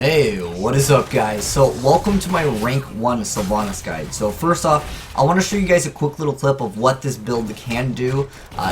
Hey, what is up guys? So welcome to my rank 1 Sylvanas guide. So first off, I want to show you guys a quick little clip of what this build can do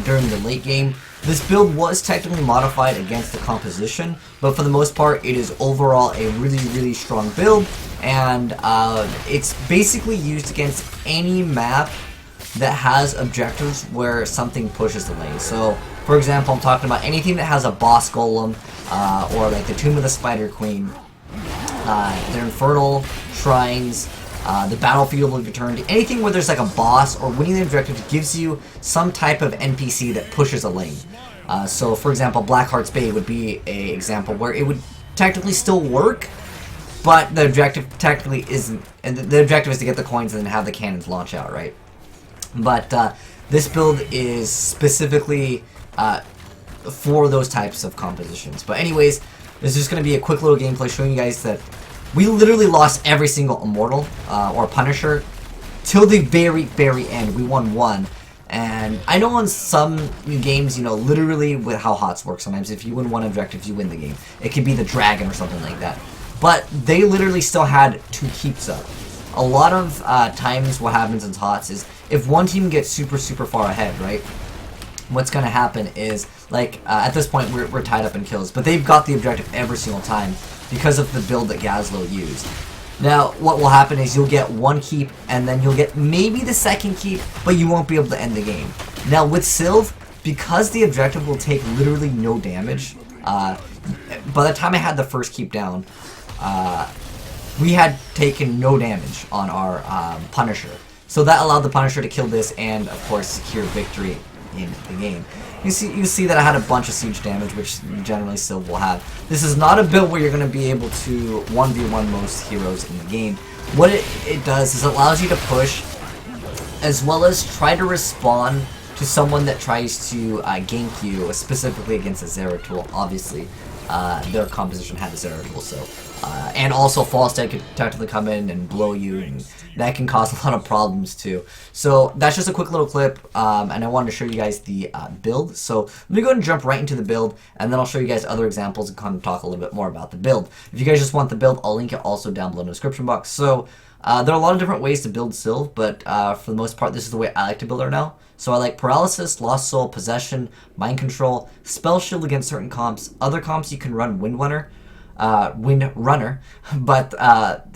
during the late game. This build was technically modified against the composition, but for the most part it is overall a really strong build, and it's basically used against any map that has objectives where something pushes the lane. So for example, I'm talking about anything that has a boss golem or like the Tomb of the Spider Queen. Their infernal shrines, the battlefield will return to anything where there's like a boss or winning the objective gives you some type of NPC that pushes a lane. So for example, Blackheart's Bay would be a example where it would technically still work, but the objective technically isn't, and the objective is to get the coins and then have the cannons launch out, right? But this build is specifically for those types of compositions. But anyways, this is just going to be a quick little gameplay showing you guys that we literally lost every single Immortal or Punisher till the very end. We won one. And I know in some games, you know, literally with how HOTS works, sometimes if you win one objective, you win the game. It could be the dragon or something like that. But they literally still had two keeps up. A lot of times what happens in HOTS is if one team gets super far ahead, right? What's going to happen is, like, at this point we're tied up in kills, but they've got the objective every single time because of the build that Gazlo used. Now, what will happen is you'll get one keep, and then you'll get maybe the second keep, but you won't be able to end the game. Now, with Sylv, because the objective will take literally no damage, by the time I had the first keep down, we had taken no damage on our Punisher. So that allowed the Punisher to kill this and, of course, secure victory in the game. You see that I had a bunch of siege damage, which generally Sylv will have. This is not a build where you're going to be able to 1v1 most heroes in the game. What it does is it allows you to push, as well as try to respond to someone that tries to gank you, specifically against a Zeratul. Obviously, their composition had a Zeratul, so and also Falstad could technically come in and blow you, and that can cause a lot of problems too. So that's just a quick little clip, and I wanted to show you guys the build. So let me go ahead and jump right into the build, and then I'll show you guys other examples and kind of talk a little bit more about the build. If you guys just want the build, I'll link it also down below in the description box. So there are a lot of different ways to build Sylv, but for the most part, this is the way I like to build her now. So I like Paralysis, Lost Soul, Possession, Mind Control, Spell Shield against certain comps. Other comps you can run Wind Runner, but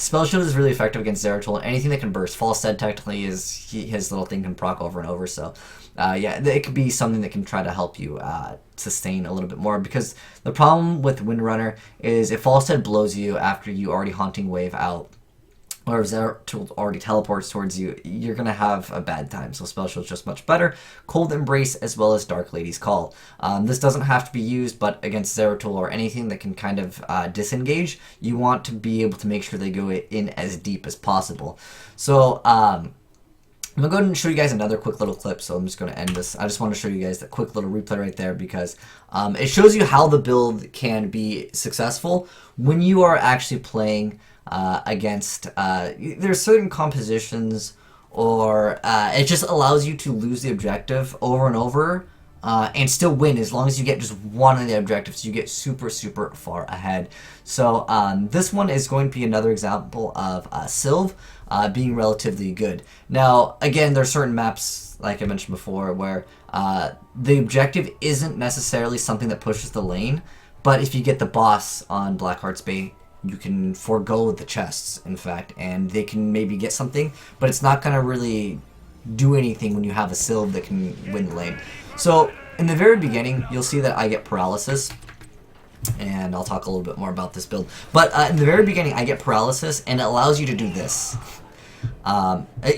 Spell Shield is really effective against Zeratul, and anything that can burst. Falstad technically is, his little thing can proc over and over, so yeah, it could be something that can try to help you sustain a little bit more, because the problem with Wind Runner is if Falstad blows you after you already Haunting Wave out, or if Zeratul already teleports towards you, you're going to have a bad time. So Spell Shield is just much better. Cold Embrace as well as Dark Lady's Call. This doesn't have to be used, but against Zeratul or anything that can kind of disengage, you want to be able to make sure they go in as deep as possible. So I'm going to go ahead and show you guys another quick little clip, so I'm just going to end this. I just want to show you guys that quick little replay right there, because it shows you how the build can be successful when you are actually playing against, there's certain compositions, or it just allows you to lose the objective over and over and still win as long as you get just one of the objectives. You get super far ahead. So this one is going to be another example of Sylv being relatively good. Now again, there are certain maps, like I mentioned before, where the objective isn't necessarily something that pushes the lane, but if you get the boss on Blackheart's Bay, you can forego the chests, in fact, and they can maybe get something, but it's not going to really do anything when you have a Sylv that can win the lane. So in the very beginning, you'll see that I get Paralysis, and I'll talk a little bit more about this build. But in the very beginning, I get Paralysis, and it allows you to do this.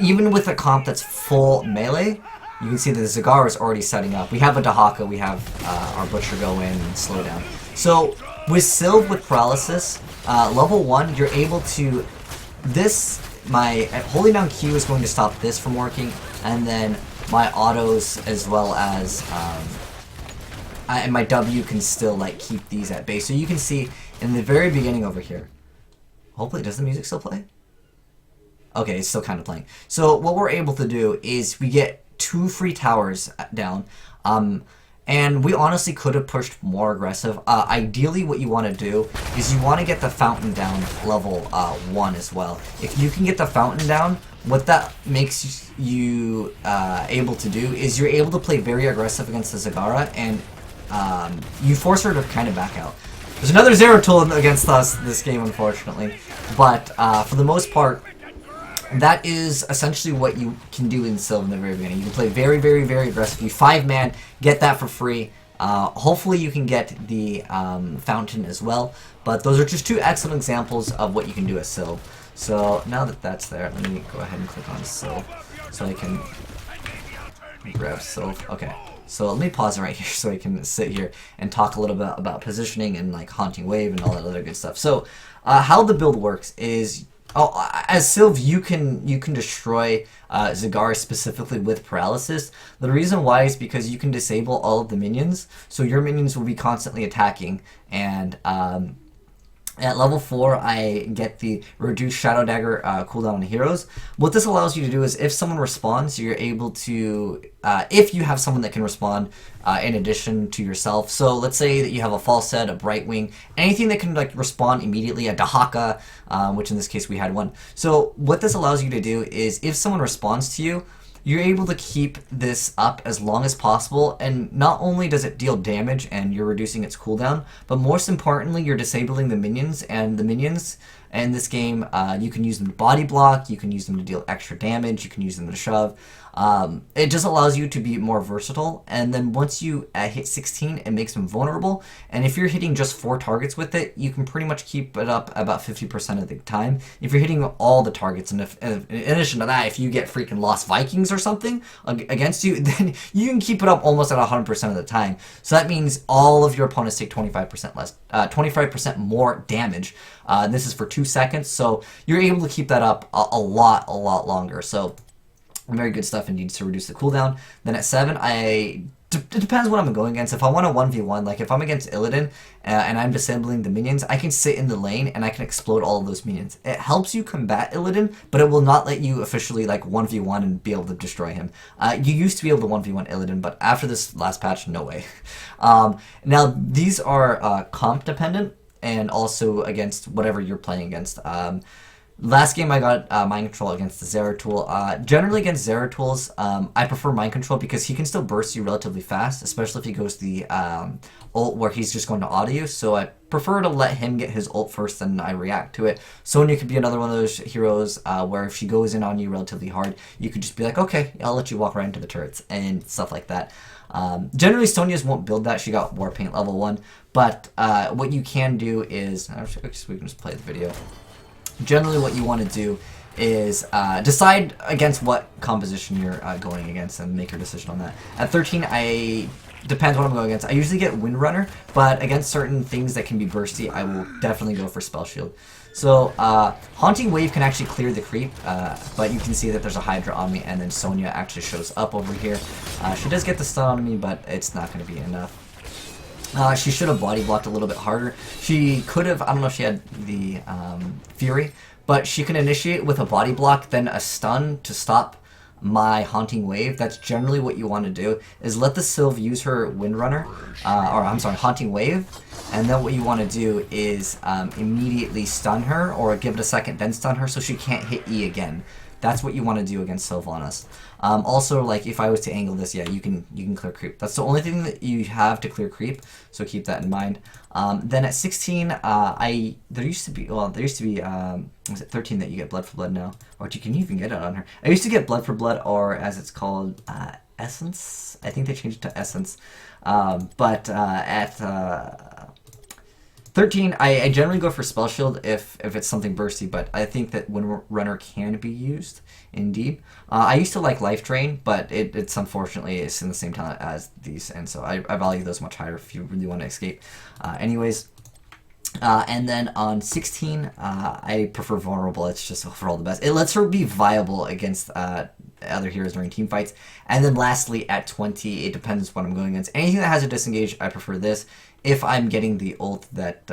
Even with a comp that's full melee, you can see that the Zagar is already setting up. We have a Dahaka, we have our Butcher go in and slow down. So with Sylv with Paralysis, level 1, you're able to, my holding down Q is going to stop this from working, and then my autos as well as, and my W can still like keep these at base. So you can see in the very beginning over here, hopefully, does the music still play? Okay, it's still kind of playing. So what we're able to do is we get 2 free towers down, And we honestly could have pushed more aggressive. Ideally, what you want to do is you want to get the fountain down level 1 as well. If you can get the fountain down, what that makes you able to do is you're able to play very aggressive against the Zagara, and you force her to kind of back out. There's another Zeratul against us this game, unfortunately. But for the most part, that is essentially what you can do in Sylv in the very beginning. You can play very, very, very aggressive. You 5-man, get that for free. Hopefully you can get the fountain as well. But those are just 2 excellent examples of what you can do as Sylv. So now that that's there, let me go ahead and click on Sylv so I can grab Sylv. Okay. So let me pause right here so I can sit here and talk a little bit about positioning and like haunting wave and all that other good stuff. So how the build works is, as Sylv, you can destroy Zagara specifically with paralysis. The reason why is because you can disable all of the minions, so your minions will be constantly attacking. And at level 4, I get the reduced Shadow Dagger cooldown on heroes. What this allows you to do is, if someone responds, you're able to, if you have someone that can respond in addition to yourself. So let's say that you have a Falset, a Brightwing, anything that can like respond immediately, a Dahaka, which in this case we had one. So what this allows you to do is, if someone responds to you, you're able to keep this up as long as possible, and not only does it deal damage and you're reducing its cooldown, but most importantly, you're disabling the minions, and the minions in this game, you can use them to body block, you can use them to deal extra damage, you can use them to shove. It just allows you to be more versatile, and then once you hit 16, it makes them vulnerable, and if you're hitting just 4 targets with it, you can pretty much keep it up about 50% of the time. If you're hitting all the targets, and if, in addition to that, if you get freaking Lost Vikings or something against you, then you can keep it up almost at 100% of the time. So that means all of your opponents take 25% less, 25% more damage. This is for 2 seconds, so you're able to keep that up a lot longer. So very good stuff indeed to reduce the cooldown. Then at 7, it depends what I'm going against. If I want a 1v1, like if I'm against Illidan and I'm disabling the minions, I can sit in the lane and I can explode all of those minions. It helps you combat Illidan, but it will not let you officially like 1v1 and be able to destroy him. You used to be able to 1v1 Illidan, but after this last patch, no way. Now, these are comp dependent, and also against whatever you're playing against. Last game I got Mind Control against the Zeratul. Generally against Zeratul's, I prefer Mind Control because he can still burst you relatively fast, especially if he goes the ult where he's just going to auto you. So I prefer to let him get his ult first, then I react to it. Sonya could be another one of those heroes where if she goes in on you relatively hard, you could just be like, okay, I'll let you walk right into the turrets and stuff like that. Generally, Sonya's won't build that. She got Warpaint level 1. But what you can do is, actually, we can just play the video. Generally, what you want to do is decide against what composition you're going against and make your decision on that. At 13, depends what I'm going against. I usually get Windrunner, but against certain things that can be bursty, I will definitely go for Spell Shield. So, Haunting Wave can actually clear the creep, but you can see that there's a Hydra on me, and then Sonya actually shows up over here. She does get the stun on me, but it's not going to be enough. She should have body blocked a little bit harder. She could have, I don't know if she had the Fury, but she can initiate with a body block, then a stun to stop my Haunting Wave. That's generally what you want to do, is let the Sylv use her Windrunner, or I'm sorry, Haunting Wave, and then what you want to do is immediately stun her, or give it a second, then stun her, so she can't hit E again. That's what you want to do against Sylvanas. Also, like if I was to angle this, yeah, you can clear creep. That's the only thing that you have to clear creep, so keep that in mind. Then at 16, there used to be was it 13 that you get Blood for Blood now, or you can even get it on her. I used to get Blood for Blood, or as it's called, Essence. I think they changed it to Essence. But at 13, I generally go for Spell Shield if it's something bursty, but I think that Windrunner can be used, indeed. I used to like Life Drain, but it's unfortunately it's in the same talent as these, and so I value those much higher if you really want to escape. Anyways, and then on 16, I prefer Vulnerable. It's just overall the best. It lets her be viable against other heroes during team fights. And then lastly, at 20, it depends what I'm going against. Anything that has a disengage, I prefer this. if I'm getting the ult that,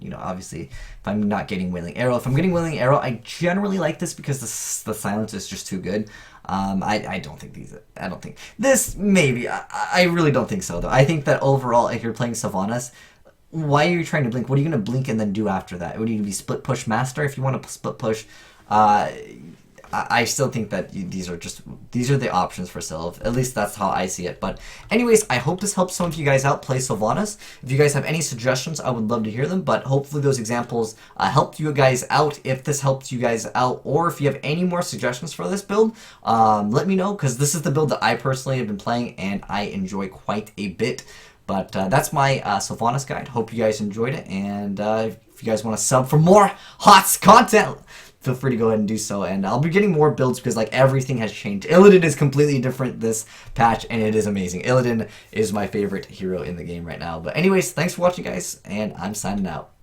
you know, obviously, if I'm not getting Wailing Arrow. If I'm getting Wailing Arrow, I generally like this because the silence is just too good. I don't think I don't think this, maybe, I really don't think so, though. I think that overall, if you're playing Sylvanas, why are you trying to blink? What are you going to blink and then do after that? Would you be split push master if you want to split push? I still think that these are the options for Sylv. At least that's how I see it. But anyways, I hope this helps some of you guys out play Sylvanas. If you guys have any suggestions, I would love to hear them. But hopefully those examples helped you guys out. If this helped you guys out, or if you have any more suggestions for this build, let me know, because this is the build that I personally have been playing and I enjoy quite a bit. But that's my Sylvanas guide. Hope you guys enjoyed it. And if you guys want to sub for more HOTS content, feel free to go ahead and do so, and I'll be getting more builds because like everything has changed. Illidan is completely different this patch, and it is amazing. Illidan is my favorite hero in the game right now. But anyways, thanks for watching, guys, and I'm signing out.